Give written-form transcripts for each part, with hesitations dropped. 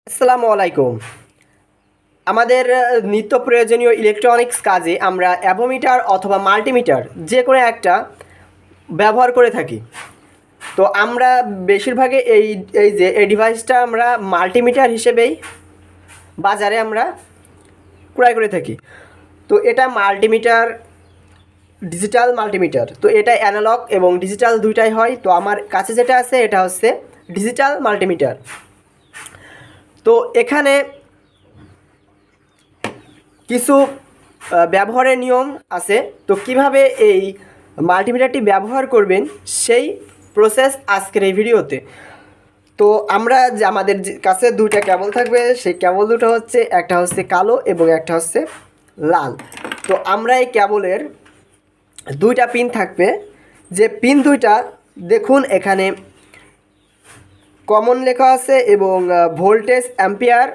আসসালামু আলাইকুম। আমাদের নিত্য প্রয়োজনীয় ইলেকট্রনিক্স কাজে আমরা অ্যাভোমিটার অথবা মাল্টিমিটার যে কোনো একটা ব্যবহার করে থাকি। তো আমরা বেশিরভাগে এই ডিভাইসটা আমরা মাল্টিমিটার হিসেবেই বাজারে আমরা ক্রয় করে থাকি। তো এটা মাল্টিমিটার, ডিজিটাল মাল্টিমিটার। তো এটা অ্যানালগ এবং ডিজিটাল দুইটাই হয়। তো আমার কাছে যেটা আছে এটা হচ্ছে ডিজিটাল মাল্টিমিটার। তো এখানে কিছু ব্যবহারের নিয়ম আছে। তো কিভাবে এই মাল্টিমিটারটি ব্যবহার করবেন সেই প্রসেস আজকের এই ভিডিওতে। তো আমরা যে আমাদের কাছে দুইটা কেবল থাকবে, সেই কেবল দুটো হচ্ছে একটা হচ্ছে কালো এবং একটা হচ্ছে লাল। তো আমরা এই কেবলের দুইটা পিন থাকবে, যে পিন দুইটা দেখুন এখানে কমন লেখা আছে এবং ভোল্টেজ অ্যাম্পিয়ার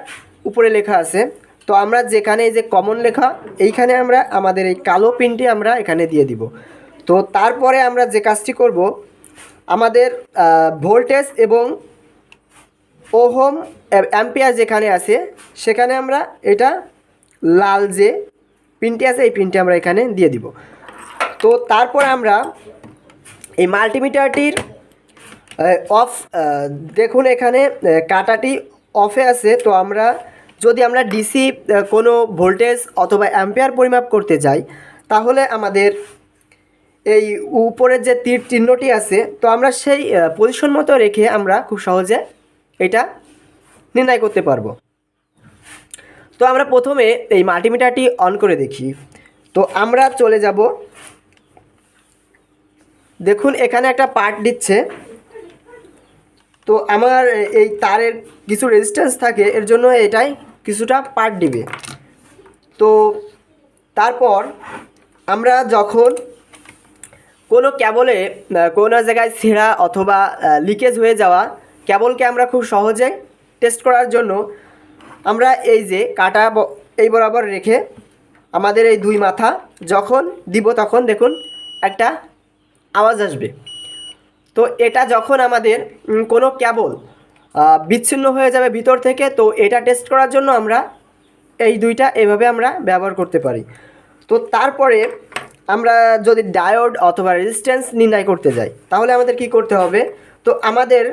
উপরে লেখা আছে। তো আমরা যেখানে এই যে কমন লেখা এইখানে আমরা আমাদের এই কালো পিনটি আমরা এখানে দিয়ে দিব। তো তারপরে আমরা যে কাজটি করব, আমাদের ভোল্টেজ এবং ওহম অ্যাম্পিয়ার যেখানে আছে সেখানে আমরা এটা লাল যে পিনটি আছে এই পিনটি আমরা এখানে দিয়ে দিব। তো তারপর আমরা এই মাল্টিমিটারটির অফ দেখুন এখানে কাঁটাটি অফে আছে। তো যদি আমরা ডিসি কোনো ভোল্টেজ অথবা অ্যাম্পিয়ার পরিমাপ করতে যাই, তাহলে আমাদের এই উপরের যে তীর চিহ্নটি আছে, তো আমরা সেই পজিশন মতো রেখে আমরা খুব সহজে এটা নির্ণয় করতে পারবো। তো আমরা প্রথমে এই মাল্টিমিটারটি অন করে দেখি। তো আমরা চলে যাব, দেখুন এখানে একটা পার্ট দিচ্ছে। তো আমার এই তারের কিছু রেজিস্ট্যান্স থাকে, এর জন্য এটাই কিছুটা পার্ট দিবে। তো তারপর আমরা যখন কোনো কেবলে কোনো জায়গায় ছেঁড়া অথবা লিকেজ হয়ে যাওয়া কেবলকে আমরা খুব সহজে টেস্ট করার জন্য আমরা এই যে কাটা এই বরাবর রেখে আমাদের এই দুই মাথা যখন দিব তখন দেখুন একটা আওয়াজ আসবে। তো এটা যখন আমাদের কোনো কেবল বিচ্ছিন্ন হয়ে যাবে ভিতর থেকে, তো এটা টেস্ট করার জন্য আমরা এই দুইটা এভাবে আমরা ব্যবহার করতে পারি। তো তারপরে আমরা যদি ডায়োড অথবা রেজিস্ট্যান্স নির্ণয় করতে যাই, তাহলে আমাদের কি করতে হবে? তো আমাদের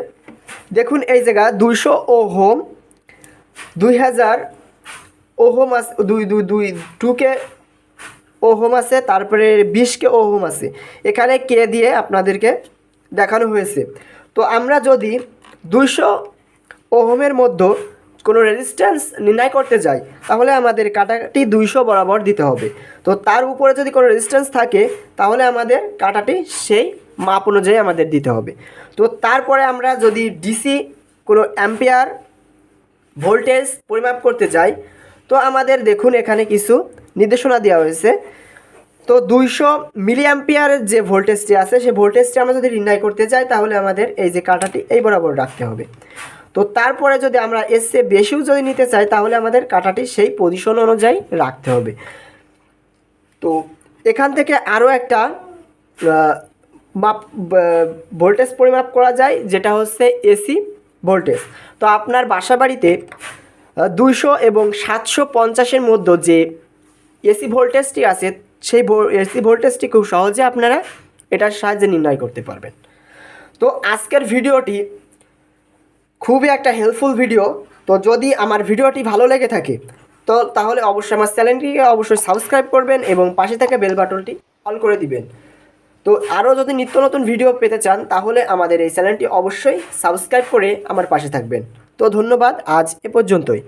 দেখুন এই জায়গা 200 ওহম, 2000 ওহম আছে, 2K ওহম আছে, তারপরে 20K ওহম আছে। এখানে কে দিয়ে আপনাদেরকে দেখানো হয়েছে। তো আমরা যদি 200 ওহমের মধ্যে কোনো রেজিস্ট্যান্স নির্ণয় করতে যাই, তাহলে আমাদের কাটাটি 200 বরাবর দিতে হবে। তো তার উপরে যদি কোনো রেজিস্ট্যান্স থাকে, তাহলে আমাদের কাটাটি সেই মাপ অনুযায়ী আমাদের দিতে হবে। তো তারপরে আমরা যদি ডিসি কোনো অ্যাম্পিয়ার ভোল্টেজ পরিমাপ করতে যাই, তো আমাদের দেখুন এখানে কিছু নির্দেশনা দেওয়া হয়েছে। তো 200 মিলি অ্যাম্পিয়ারের যে ভোল্টেজটি আছে সেই ভোল্টেজটি আমরা যদি নির্ণয় করতে চাই, তাহলে আমাদের এই যে কাঁটাটি এই বরাবর রাখতে হবে। তো তারপরে যদি আমরা এর চেয়ে বেশিও যদি নিতে চাই, তাহলে আমাদের কাঁটাটি সেই পজিশন অনুযায়ী রাখতে হবে। তো এখান থেকে আরও একটা ভোল্টেজ পরিমাপ করা যায়, যেটা হচ্ছে এসি ভোল্টেজ। তো আপনার বাসা বাড়িতে 200 এবং 750-এর মধ্যে যে এসি ভোল্টেজটি আছে, সেই এসি ভোল্টেজটি খুব সহজে আপনারা এটার সাহায্যে নির্ণয় করতে পারবেন। তো আজকের ভিডিওটি খুবই একটা হেল্পফুল ভিডিও। তো যদি আমার ভিডিওটি ভালো লেগে থাকে, তো তাহলে অবশ্যই আমার চ্যানেলটিকে অবশ্যই সাবস্ক্রাইব করবেন এবং পাশে থাকা বেল বাটনটি অল করে দিবেন। তো আরও যদি নিত্য নতুন ভিডিও পেতে চান, তাহলে আমাদের এই চ্যানেলটি অবশ্যই সাবস্ক্রাইব করে আমার পাশে থাকবেন। তো ধন্যবাদ, আজ এ পর্যন্তই।